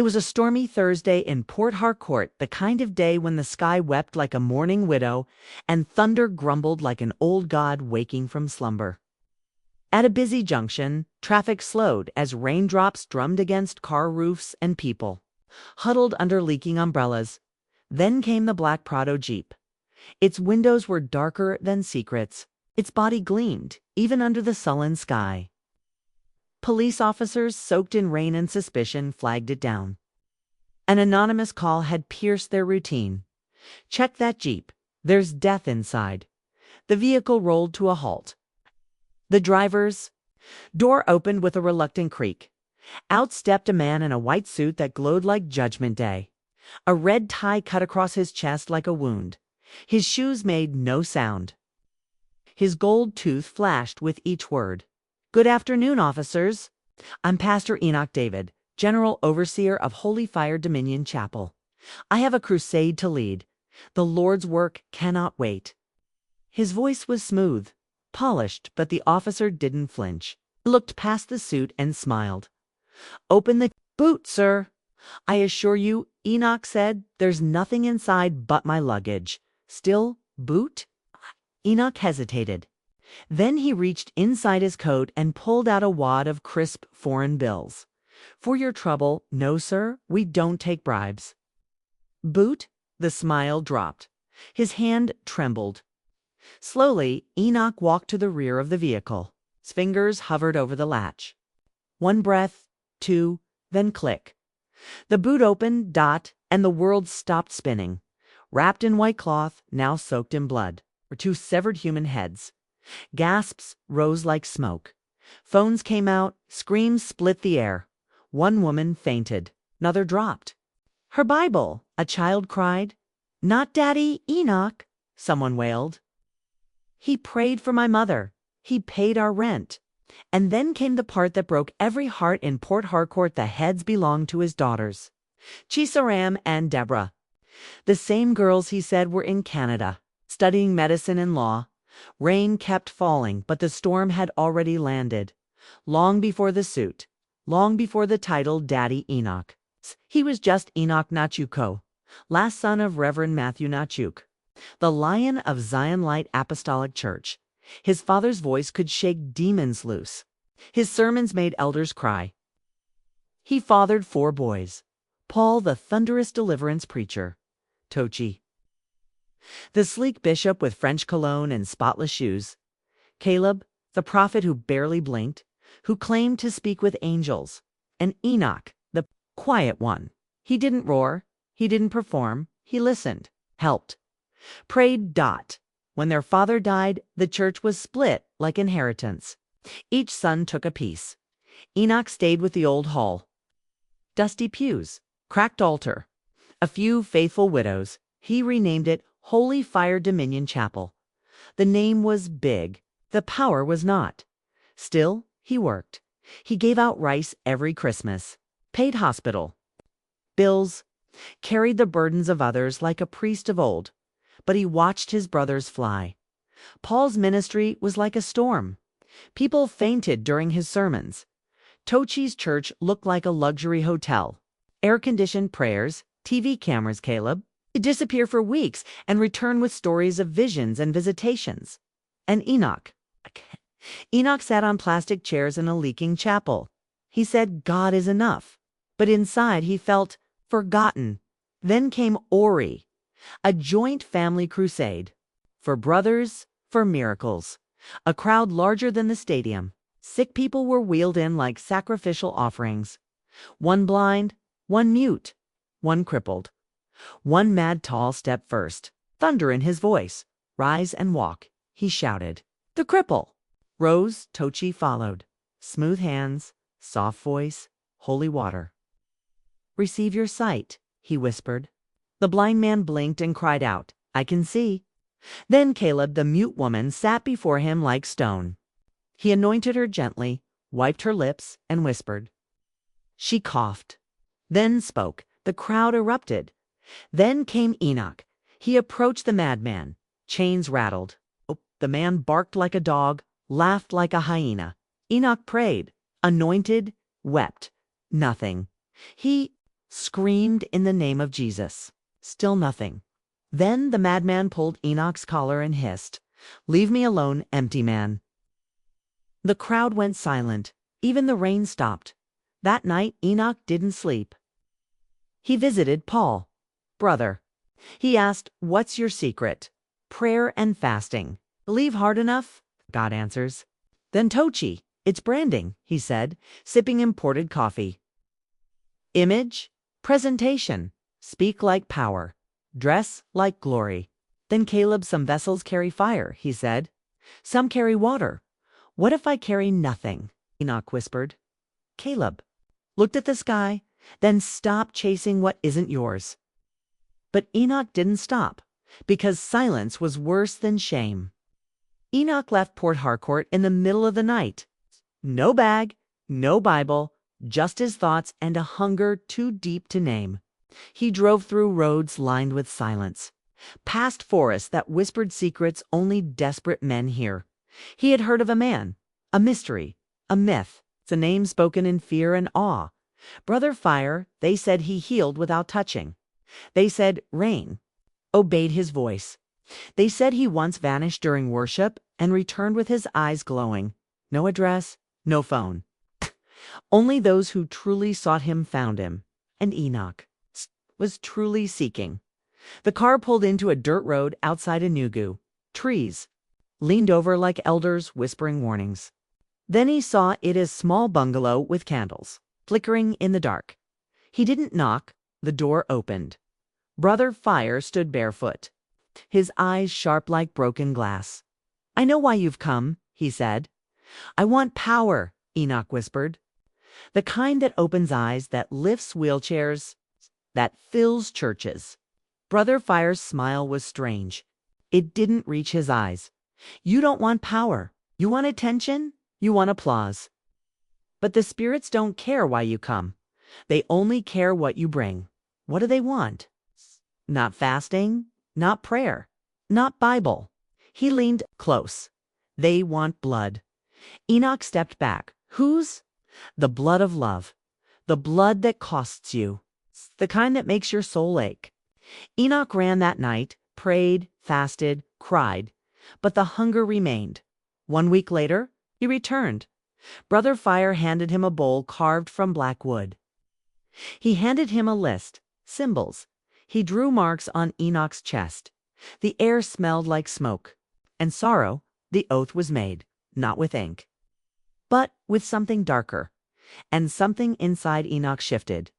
It was a stormy Thursday in Port Harcourt, the kind of day when the sky wept like a mourning widow and thunder grumbled like an old god waking from slumber. At a busy junction, traffic slowed as raindrops drummed against car roofs and people, huddled under leaking umbrellas. Then came the black Prado Jeep. Its windows were darker than secrets. Its body gleamed, even under the sullen sky. Police officers, soaked in rain and suspicion, flagged it down. An anonymous call had pierced their routine. "Check that Jeep. There's death inside." The vehicle rolled to a halt. The driver's door opened with a reluctant creak. Out stepped a man in a white suit that glowed like Judgment Day. A red tie cut across his chest like a wound. His shoes made no sound. His gold tooth flashed with each word. "Good afternoon, officers. I'm Pastor Enoch David, General Overseer of Holy Fire Dominion Chapel. I have a crusade to lead. The Lord's work cannot wait." His voice was smooth, polished, but the officer didn't flinch. He looked past the suit and smiled. "Open the boot, sir." "I assure you," Enoch said, "there's nothing inside but my luggage." "Still, boot?" Enoch hesitated. Then he reached inside his coat and pulled out a wad of crisp foreign bills. "For your trouble, no, sir, we don't take bribes." "Boot?" The smile dropped. His hand trembled. Slowly, Enoch walked to the rear of the vehicle. His fingers hovered over the latch. One breath, two, then click. The boot opened, and the world stopped spinning. Wrapped in white cloth, now soaked in blood, were two severed human heads. Gasps rose like smoke. Phones came out, screams split the air. One woman fainted, another dropped. "Her Bible," a child cried. "Not Daddy Enoch," someone wailed. "He prayed for my mother. He paid our rent." And then came the part that broke every heart in Port Harcourt. The heads belonged to his daughters, Chisaram and Deborah. The same girls, he said, were in Canada, studying medicine and law. Rain kept falling, but the storm had already landed. Long before the suit, long before the title Daddy Enoch. He was just Enoch Nachuko, last son of Reverend Matthew Nachuk, the Lion of Zion Light Apostolic Church. His father's voice could shake demons loose. His sermons made elders cry. He fathered 4 boys. Paul, the thunderous deliverance preacher. Tochi, the sleek bishop with French cologne and spotless shoes. Caleb, the prophet who barely blinked, who claimed to speak with angels. And Enoch, the quiet one. He didn't roar. He didn't perform. He listened, helped, prayed. When their father died, the church was split like inheritance. Each son took a piece. Enoch stayed with the old hall. Dusty pews, cracked altar, a few faithful widows. He renamed it Holy Fire Dominion Chapel. The name was big. The power was not. Still, he worked. He gave out rice every Christmas, paid hospital bills, carried the burdens of others like a priest of old. But he watched his brothers fly. Paul's ministry was like a storm. People fainted during his sermons. Tochi's church looked like a luxury hotel. Air-conditioned prayers, TV cameras. Caleb would disappear for weeks and return with stories of visions and visitations. And Enoch sat on plastic chairs in a leaking chapel. He said God is enough. But inside he felt forgotten. Then came Ori, a joint family crusade. For brothers, for miracles. A crowd larger than the stadium. Sick people were wheeled in like sacrificial offerings. One blind, one mute, one crippled. One mad tall stepped first, thunder in his voice. "Rise and walk," he shouted. The cripple rose. Tochi followed. Smooth hands, soft voice, holy water. "Receive your sight," he whispered. The blind man blinked and cried out, "I can see." Then Caleb, the mute woman, sat before him like stone. He anointed her gently, wiped her lips, and whispered. She coughed, then spoke. The crowd erupted. Then came Enoch. He approached the madman. Chains rattled. The man barked like a dog, laughed like a hyena. Enoch prayed, anointed, wept. Nothing. He screamed in the name of Jesus. Still nothing. Then the madman pulled Enoch's collar and hissed, "Leave me alone, empty man." The crowd went silent. Even the rain stopped. That night Enoch didn't sleep. He visited Paul. "Brother," he asked, "what's your secret?" "Prayer and fasting." "Believe hard enough?" God answers. "Then Tochi, it's branding," he said, sipping imported coffee. "Image, presentation, speak like power, dress like glory." "Then Caleb, some vessels carry fire," he said. "Some carry water. What if I carry nothing?" Enoch whispered. Caleb looked at the sky, then stopped chasing what isn't yours. But Enoch didn't stop, because silence was worse than shame. Enoch left Port Harcourt in the middle of the night. No bag, no Bible, just his thoughts and a hunger too deep to name. He drove through roads lined with silence, past forests that whispered secrets only desperate men hear. He had heard of a man, a mystery, a myth. It's a name spoken in fear and awe. Brother Fire, they said he healed without touching. They said rain obeyed his voice. They said he once vanished during worship and returned with his eyes glowing. No address, no phone. Only those who truly sought him found him. And Enoch was truly seeking. The car pulled into a dirt road outside Enugu. Trees leaned over like elders whispering warnings. Then he saw it as small bungalow with candles, flickering in the dark. He didn't knock. The door opened. Brother Fire stood barefoot, his eyes sharp like broken glass. "I know why you've come," he said. "I want power," Enoch whispered. "The kind that opens eyes, that lifts wheelchairs, that fills churches." Brother Fire's smile was strange. It didn't reach his eyes. "You don't want power. You want attention. You want applause. But the spirits don't care why you come. They only care what you bring." "What do they want?" "Not fasting, not prayer, not Bible." He leaned close. "They want blood." Enoch stepped back. "Whose?" "The blood of love. The blood that costs you. The kind that makes your soul ache." Enoch ran that night, prayed, fasted, cried. But the hunger remained. 1 week later, he returned. Brother Fire handed him a bowl carved from black wood. He handed him a list, symbols. He drew marks on Enoch's chest. The air smelled like smoke. And sorrow, the oath was made, not with ink, but with something darker. And something inside Enoch shifted.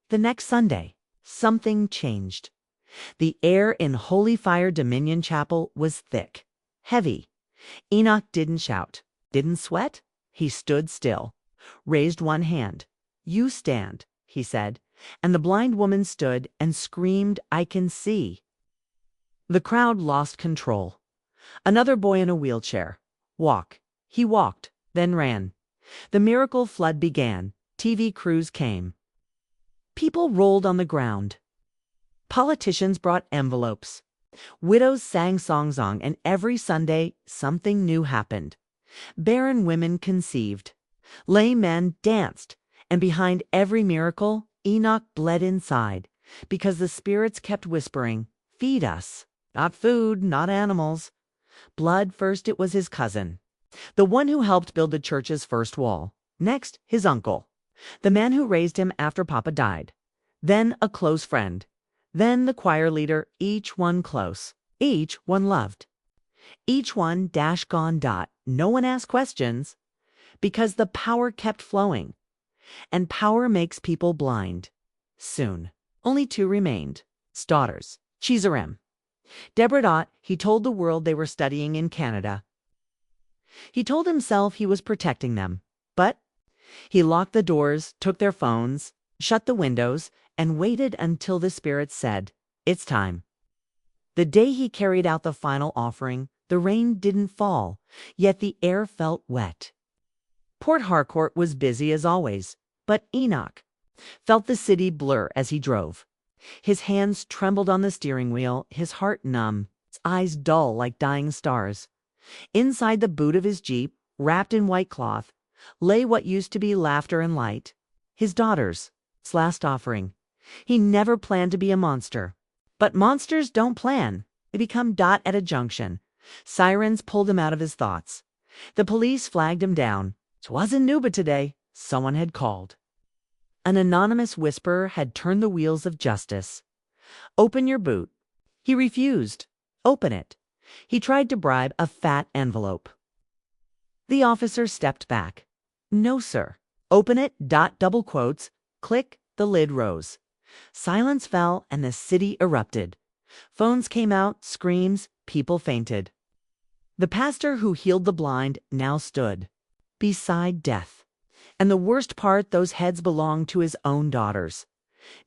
The next Sunday, something changed. The air in Holy Fire Dominion Chapel was thick, heavy. Enoch didn't shout, didn't sweat. He stood still, raised one hand. "You stand," he said, and the blind woman stood and screamed, "I can see." The crowd lost control. Another boy in a wheelchair. "Walk." He walked, then ran. The miracle flood began. TV crews came. People rolled on the ground. Politicians brought envelopes. Widows sang song, and every Sunday something new happened. Barren women conceived. Lame men danced. And behind every miracle, Enoch bled inside, because the spirits kept whispering, "Feed us." Not food, not animals. Blood first. It was his cousin, the one who helped build the church's first wall. Next, his uncle, the man who raised him after Papa died. Then a close friend. Then the choir leader, each one close. Each one loved. Each one gone. No one asked questions, because the power kept flowing. And power makes people blind. Soon, only 2 remained. Daughters. Chizarem. Deborah Dot. He told the world they were studying in Canada. He told himself he was protecting them. But he locked the doors, took their phones, shut the windows, and waited until the spirits said, "It's time." The day he carried out the final offering, the rain didn't fall, yet the air felt wet. Port Harcourt was busy as always, but Enoch felt the city blur as he drove. His hands trembled on the steering wheel, his heart numb, his eyes dull like dying stars. Inside the boot of his Jeep, wrapped in white cloth, lay what used to be laughter and light. His daughter's last offering. He never planned to be a monster. But monsters don't plan. They become at a junction. Sirens pulled him out of his thoughts. The police flagged him down. "'Twasn't Nuba today," someone had called. An anonymous whisperer had turned the wheels of justice. "Open your boot." He refused. "Open it." He tried to bribe a fat envelope. The officer stepped back. "No, sir." "Open it, double quotes." Click, the lid rose. Silence fell and the city erupted. Phones came out, screams, people fainted. The pastor who healed the blind now stood beside death. And the worst part, those heads belonged to his own daughters.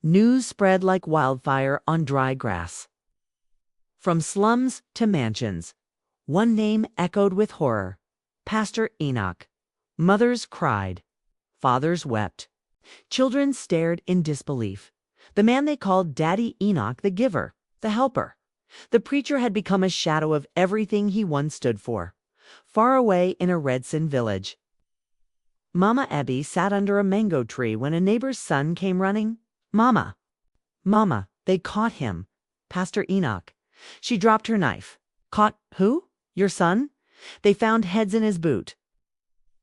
News spread like wildfire on dry grass. From slums to mansions, one name echoed with horror: Pastor Enoch. Mothers cried. Fathers wept. Children stared in disbelief. The man they called Daddy Enoch, the giver, the helper. The preacher had become a shadow of everything he once stood for, far away in a Redson village. Mama Ebby sat under a mango tree when a neighbor's son came running. "Mama, Mama, they caught him. Pastor Enoch." She dropped her knife. "Caught who? Your son?" "They found heads in his boot."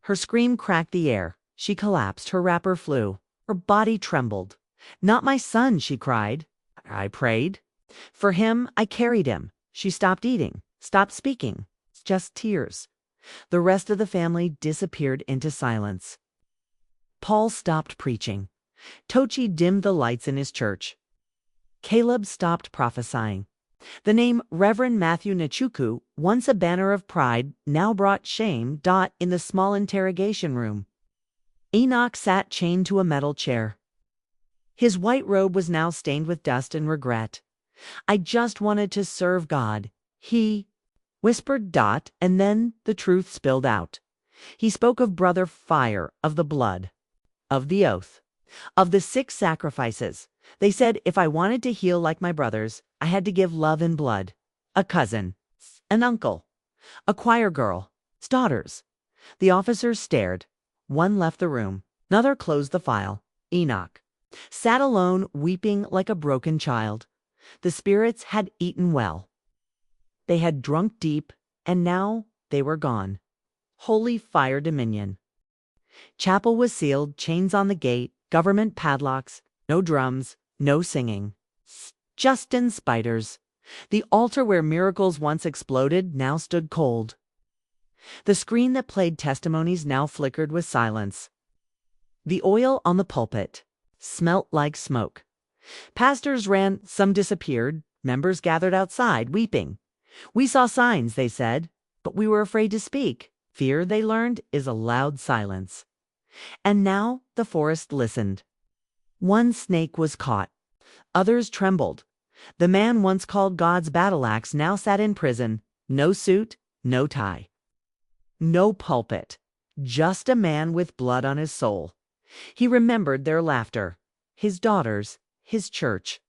Her scream cracked the air. She collapsed. Her wrapper flew. Her body trembled. "Not my son," she cried. "I prayed for him. I carried him." She stopped eating, stopped speaking. Just tears. The rest of the family disappeared into silence. Paul stopped preaching. Tochi dimmed the lights in his church. Caleb stopped prophesying. The name Reverend Matthew Nachuku, once a banner of pride, now brought shame. In the small interrogation room, Enoch sat chained to a metal chair. His white robe was now stained with dust and regret. "I just wanted to serve God," he whispered. And then the truth spilled out. He spoke of brother fire, of the blood, of the oath, of the 6 sacrifices. They said if I wanted to heal like my brothers, I had to give love and blood. A cousin, an uncle, a choir girl's daughters. The officers stared. One left the room. Another closed the file. Enoch sat alone, weeping like a broken child. The spirits had eaten well. They had drunk deep, and now they were gone. Holy fire dominion. Chapel was sealed, chains on the gate, government padlocks, no drums, no singing. Just in spiders. The altar where miracles once exploded now stood cold. The screen that played testimonies now flickered with silence. The oil on the pulpit smelt like smoke. Pastors ran, some disappeared, members gathered outside, weeping. "We saw signs," they said, "but we were afraid to speak." Fear, they learned, is a loud silence. And now the forest listened. One snake was caught. Others trembled. The man once called God's battle axe now sat in prison. No suit, no tie. No pulpit. Just a man with blood on his soul. He remembered their laughter. His daughters. His church.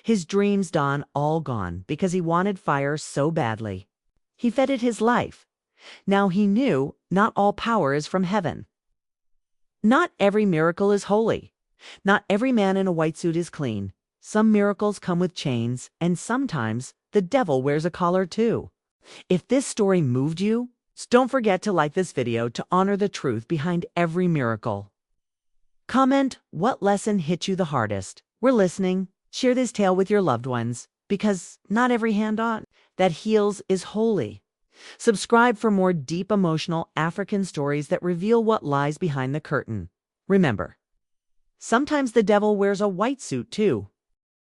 His dreams, all gone because he wanted fire so badly. He fed it his life. Now he knew not all power is from heaven. Not every miracle is holy. Not every man in a white suit is clean. Some miracles come with chains, and sometimes the devil wears a collar too. If this story moved you, don't forget to like this video to honor the truth behind every miracle. Comment what lesson hit you the hardest. We're listening. Share this tale with your loved ones, because not every hand that heals is holy. Subscribe for more deep emotional African stories that reveal what lies behind the curtain. Remember, sometimes the devil wears a white suit too.